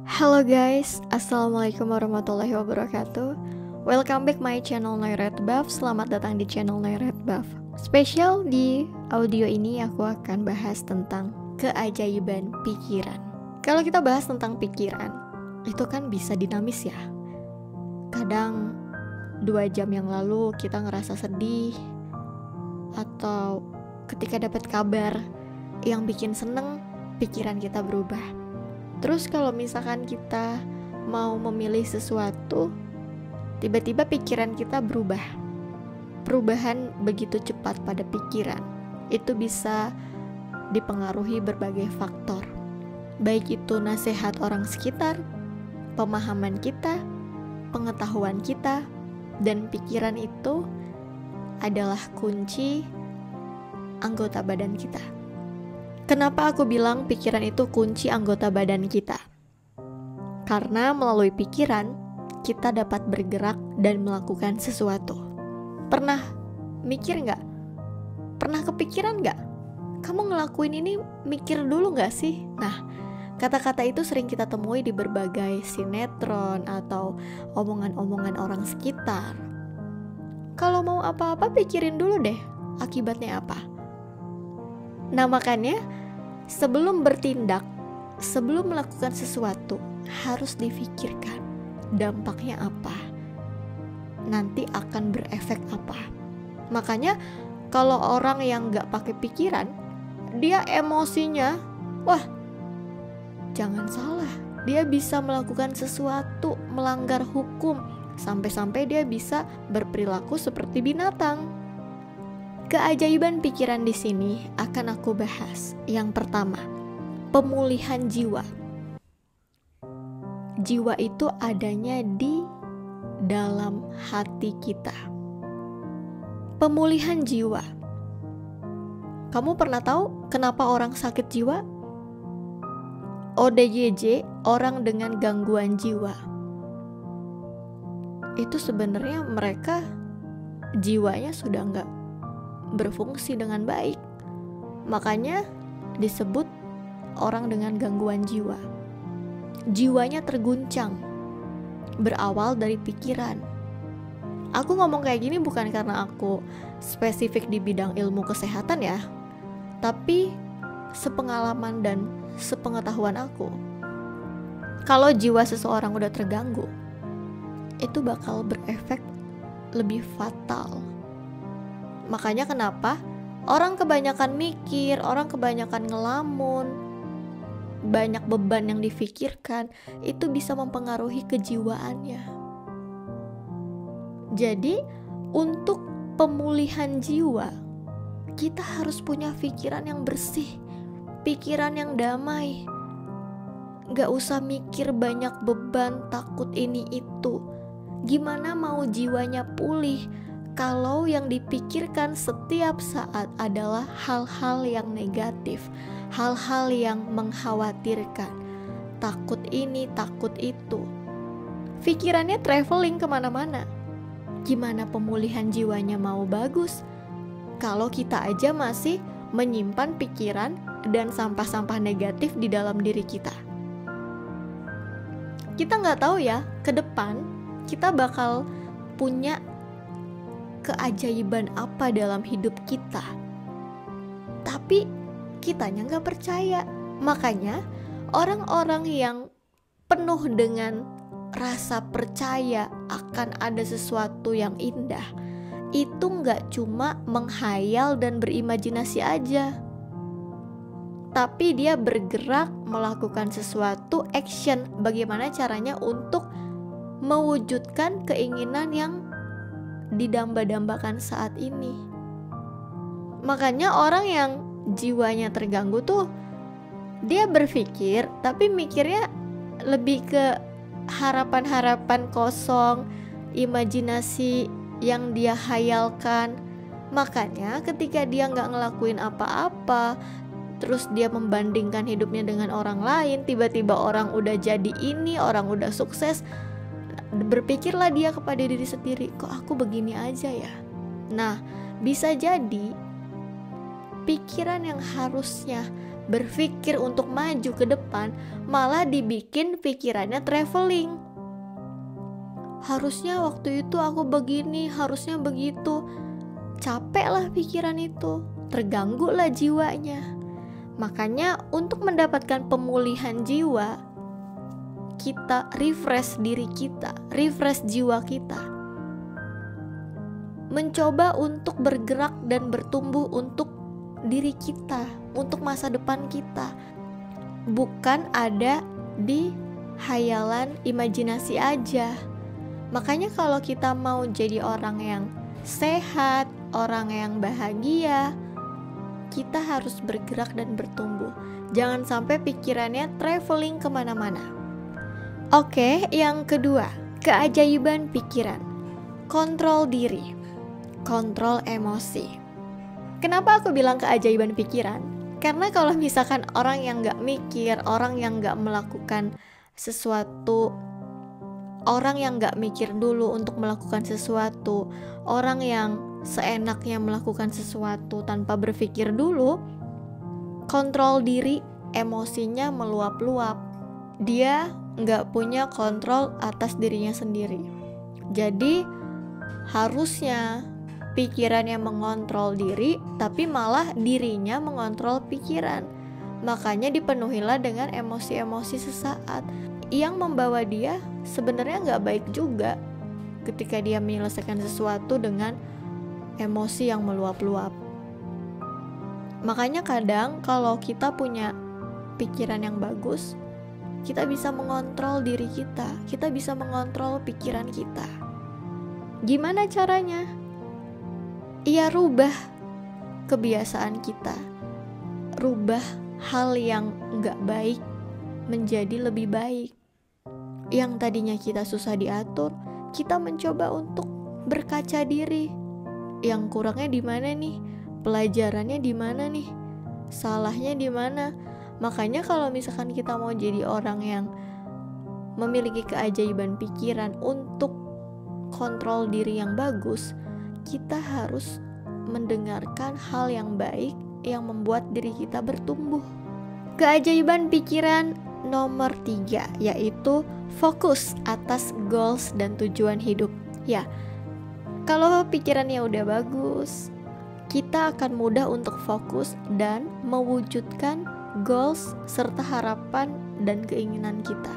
Halo guys, Assalamualaikum warahmatullahi wabarakatuh. Welcome back my channel Nairet Buff. Selamat datang di channel Nairet Buff. Spesial di audio ini aku akan bahas tentang keajaiban pikiran. Kalau kita bahas tentang pikiran, itu kan bisa dinamis ya. Kadang 2 jam yang lalu kita ngerasa sedih, atau ketika dapat kabar yang bikin seneng, pikiran kita berubah. Terus kalau misalkan kita mau memilih sesuatu, tiba-tiba pikiran kita berubah. Perubahan begitu cepat pada pikiran. Itu bisa dipengaruhi berbagai faktor. Baik itu nasihat orang sekitar, pemahaman kita, pengetahuan kita, dan pikiran itu adalah kunci anggota badan kita. Kenapa aku bilang pikiran itu kunci anggota badan kita? Karena melalui pikiran, kita dapat bergerak dan melakukan sesuatu. Pernah mikir nggak? Pernah kepikiran nggak? Kamu ngelakuin ini mikir dulu nggak sih? Nah, kata-kata itu sering kita temui di berbagai sinetron atau omongan-omongan orang sekitar. Kalau mau apa-apa pikirin dulu deh, akibatnya apa? Nah makanya sebelum bertindak, sebelum melakukan sesuatu, harus difikirkan dampaknya apa, nanti akan berefek apa. Makanya kalau orang yang gak pakai pikiran, dia emosinya, wah jangan salah, dia bisa melakukan sesuatu, melanggar hukum, sampai-sampai dia bisa berperilaku seperti binatang. Keajaiban pikiran di sini akan aku bahas. Yang pertama, pemulihan jiwa. Jiwa itu adanya di dalam hati kita. Pemulihan jiwa. Kamu pernah tahu kenapa orang sakit jiwa? ODGJ, orang dengan gangguan jiwa. Itu sebenarnya mereka jiwanya sudah nggak berfungsi dengan baik. Makanya disebut orang dengan gangguan jiwa. Jiwanya terguncang, berawal dari pikiran. Aku ngomong kayak gini bukan karena aku spesifik di bidang ilmu kesehatan ya, tapi sepengalaman dan sepengetahuan aku. Kalau jiwa seseorang udah terganggu, itu bakal berefek lebih fatal. Makanya kenapa orang kebanyakan mikir, orang kebanyakan ngelamun, banyak beban yang difikirkan, itu bisa mempengaruhi kejiwaannya. Jadi untuk pemulihan jiwa, kita harus punya pikiran yang bersih, pikiran yang damai. Gak usah mikir banyak beban, takut ini itu. Gimana mau jiwanya pulih kalau yang dipikirkan setiap saat adalah hal-hal yang negatif, hal-hal yang mengkhawatirkan, takut ini, takut itu. Pikirannya traveling kemana-mana. Gimana pemulihan jiwanya mau bagus kalau kita aja masih menyimpan pikiran dan sampah-sampah negatif di dalam diri kita? Kita nggak tahu ya, ke depan kita bakal punya keajaiban apa dalam hidup kita, tapi kitanya gak percaya. Makanya orang-orang yang penuh dengan rasa percaya akan ada sesuatu yang indah, itu gak cuma menghayal dan berimajinasi aja, tapi dia bergerak melakukan sesuatu action. Bagaimana caranya untuk mewujudkan keinginan yang didamba-dambakan saat ini. Makanya orang yang jiwanya terganggu tuh, dia berpikir tapi mikirnya lebih ke harapan-harapan kosong, imajinasi yang dia hayalkan. Makanya ketika dia gak ngelakuin apa-apa, terus dia membandingkan hidupnya dengan orang lain, tiba-tiba orang udah jadi ini, orang udah sukses, berpikirlah dia kepada diri sendiri, kok aku begini aja ya. Nah, bisa jadi pikiran yang harusnya berpikir untuk maju ke depan, malah dibikin pikirannya traveling. Harusnya waktu itu aku begini, harusnya begitu. Capek lah pikiran itu, terganggu lah jiwanya. Makanya untuk mendapatkan pemulihan jiwa, kita refresh diri kita, refresh jiwa kita, mencoba untuk bergerak dan bertumbuh untuk diri kita, untuk masa depan kita, bukan ada di hayalan imajinasi aja. Makanya kalau kita mau jadi orang yang sehat, orang yang bahagia, kita harus bergerak dan bertumbuh. Jangan sampai pikirannya traveling kemana-mana. Oke, yang kedua, keajaiban pikiran. Kontrol diri, kontrol emosi. Kenapa aku bilang keajaiban pikiran? Karena kalau misalkan orang yang gak mikir, orang yang gak melakukan sesuatu, orang yang gak mikir dulu untuk melakukan sesuatu, orang yang seenaknya melakukan sesuatu tanpa berpikir dulu, kontrol diri, emosinya meluap-luap. Dia gak punya kontrol atas dirinya sendiri. Jadi harusnya pikirannya mengontrol diri, tapi malah dirinya mengontrol pikiran. Makanya dipenuhilah dengan emosi-emosi sesaat yang membawa dia sebenarnya gak baik juga ketika dia menyelesaikan sesuatu dengan emosi yang meluap-luap. Makanya kadang kalau kita punya pikiran yang bagus, kita bisa mengontrol diri kita bisa mengontrol pikiran kita. Gimana caranya? Ya rubah kebiasaan kita, rubah hal yang gak baik menjadi lebih baik. Yang tadinya kita susah diatur, kita mencoba untuk berkaca diri. Yang kurangnya di mana nih? Pelajarannya di mana nih? Salahnya di mana? Makanya kalau misalkan kita mau jadi orang yang memiliki keajaiban pikiran untuk kontrol diri yang bagus, kita harus mendengarkan hal yang baik yang membuat diri kita bertumbuh. Keajaiban pikiran nomor 3 yaitu fokus atas goals dan tujuan hidup. Ya, kalau pikirannya udah bagus, kita akan mudah untuk fokus dan mewujudkan goals serta harapan dan keinginan kita.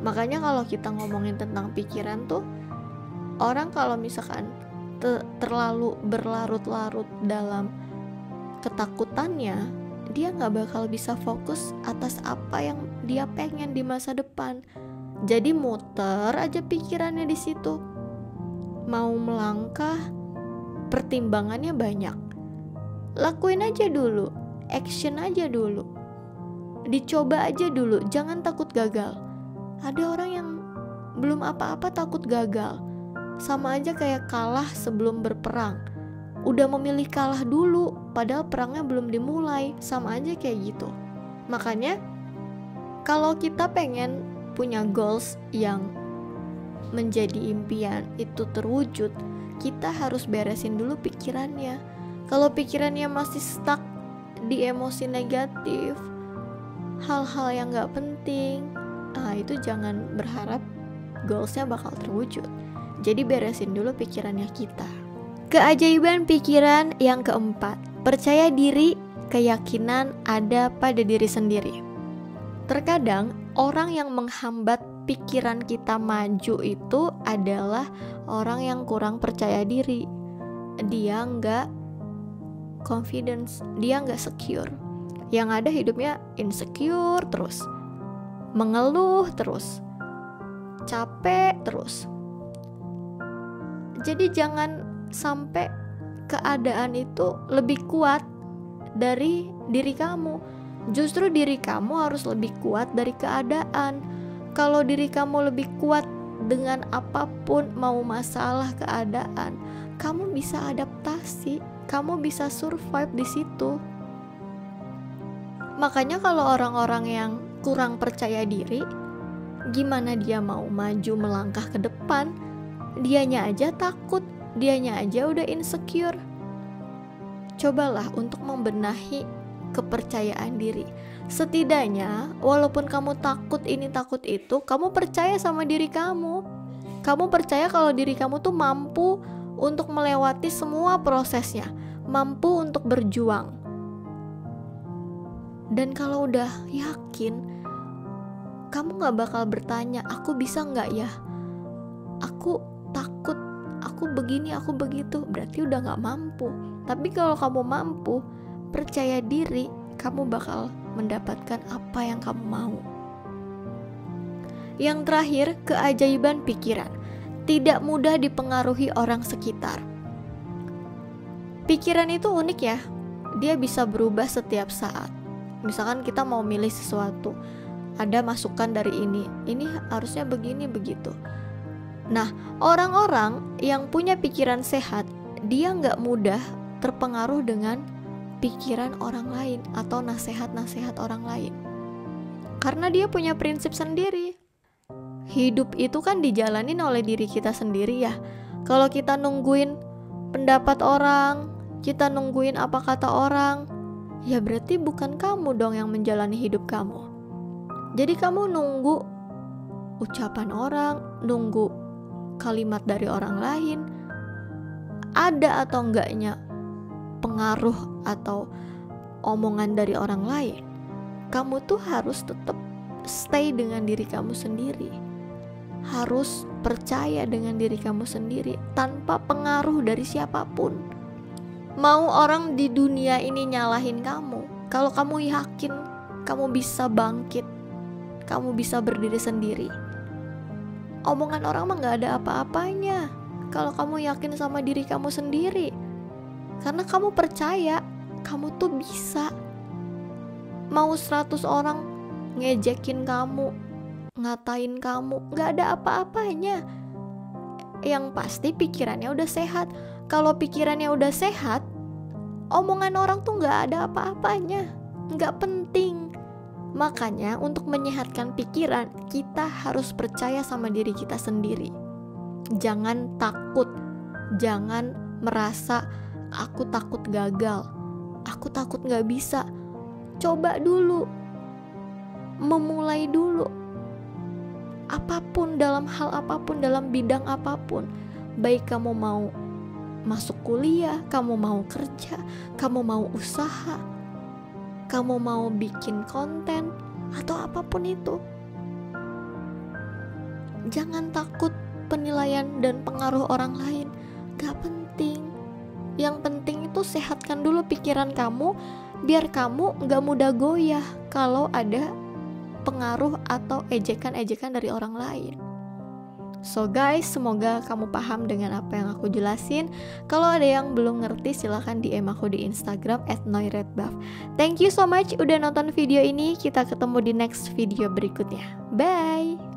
Makanya kalau kita ngomongin tentang pikiran tuh, orang kalau misalkan terlalu berlarut-larut dalam ketakutannya, dia gak bakal bisa fokus atas apa yang dia pengen di masa depan. Jadi muter aja pikirannya di situ. Mau melangkah, pertimbangannya banyak. Lakuin aja dulu, action aja dulu, dicoba aja dulu, jangan takut gagal. Ada orang yang belum apa-apa takut gagal. Sama aja kayak kalah sebelum berperang. Udah memilih kalah dulu, padahal perangnya belum dimulai. Sama aja kayak gitu. Makanya kalau kita pengen punya goals yang menjadi impian itu terwujud, kita harus beresin dulu pikirannya. Kalau pikirannya masih stuck di emosi negatif, hal-hal yang gak penting, itu jangan berharap goalsnya bakal terwujud. Jadi beresin dulu pikirannya kita. Keajaiban pikiran yang keempat, percaya diri, keyakinan ada pada diri sendiri. Terkadang orang yang menghambat pikiran kita maju itu adalah orang yang kurang percaya diri. Dia nggak confidence, dia nggak secure. Yang ada hidupnya insecure terus, mengeluh terus, capek terus. Jadi jangan sampai keadaan itu lebih kuat dari diri kamu. Justru diri kamu harus lebih kuat dari keadaan. Kalau diri kamu lebih kuat dengan apapun, mau masalah keadaan, kamu bisa adaptasi, kamu bisa survive di situ. Makanya kalau orang-orang yang kurang percaya diri, gimana dia mau maju melangkah ke depan? Dianya aja takut, dianya aja udah insecure. Cobalah untuk membenahi kepercayaan diri. Setidaknya walaupun kamu takut ini takut itu, kamu percaya sama diri kamu. Kamu percaya kalau diri kamu tuh mampu untuk melewati semua prosesnya, mampu untuk berjuang. Dan kalau udah yakin, kamu gak bakal bertanya, aku bisa gak ya? Aku takut, aku begini, aku begitu. Berarti udah gak mampu. Tapi kalau kamu mampu, percaya diri, kamu bakal mendapatkan apa yang kamu mau. Yang terakhir, keajaiban pikiran. Tidak mudah dipengaruhi orang sekitar. Pikiran itu unik ya. Dia bisa berubah setiap saat. Misalkan kita mau milih sesuatu, ada masukan dari ini harusnya begini begitu. Nah, orang-orang yang punya pikiran sehat, dia gak mudah terpengaruh dengan pikiran orang lain atau nasihat-nasihat orang lain. Karena dia punya prinsip sendiri. Hidup itu kan dijalanin oleh diri kita sendiri ya. Kalau kita nungguin pendapat orang, kita nungguin apa kata orang, ya berarti bukan kamu dong yang menjalani hidup kamu. Jadi kamu nunggu ucapan orang, nunggu kalimat dari orang lain, ada atau enggaknya pengaruh atau omongan dari orang lain. Kamu tuh harus tetap stay dengan diri kamu sendiri, harus percaya dengan diri kamu sendiri tanpa pengaruh dari siapapun. Mau orang di dunia ini nyalahin kamu, kalau kamu yakin kamu bisa bangkit, kamu bisa berdiri sendiri, omongan orang mah gak ada apa-apanya kalau kamu yakin sama diri kamu sendiri. Karena kamu percaya kamu tuh bisa. Mau 100 orang ngejekin kamu, ngatain kamu, gak ada apa-apanya. Yang pasti pikirannya udah sehat. Kalau pikirannya udah sehat, omongan orang tuh gak ada apa-apanya, gak penting. Makanya untuk menyehatkan pikiran, kita harus percaya sama diri kita sendiri. Jangan takut, jangan merasa aku takut gagal, aku takut gak bisa. Coba dulu, memulai dulu. Apapun, dalam hal apapun, dalam bidang apapun. Baik kamu mau masuk kuliah, kamu mau kerja, kamu mau usaha, kamu mau bikin konten, atau apapun itu. Jangan takut penilaian dan pengaruh orang lain, gak penting. Yang penting itu sehatkan dulu pikiran kamu, biar kamu gak mudah goyah kalau ada pengaruh atau ejekan-ejekan dari orang lain. So guys, semoga kamu paham dengan apa yang aku jelasin. Kalau ada yang belum ngerti, silahkan DM aku di Instagram @noiredbuff. Thank you so much udah nonton video ini. Kita ketemu di next video berikutnya. Bye.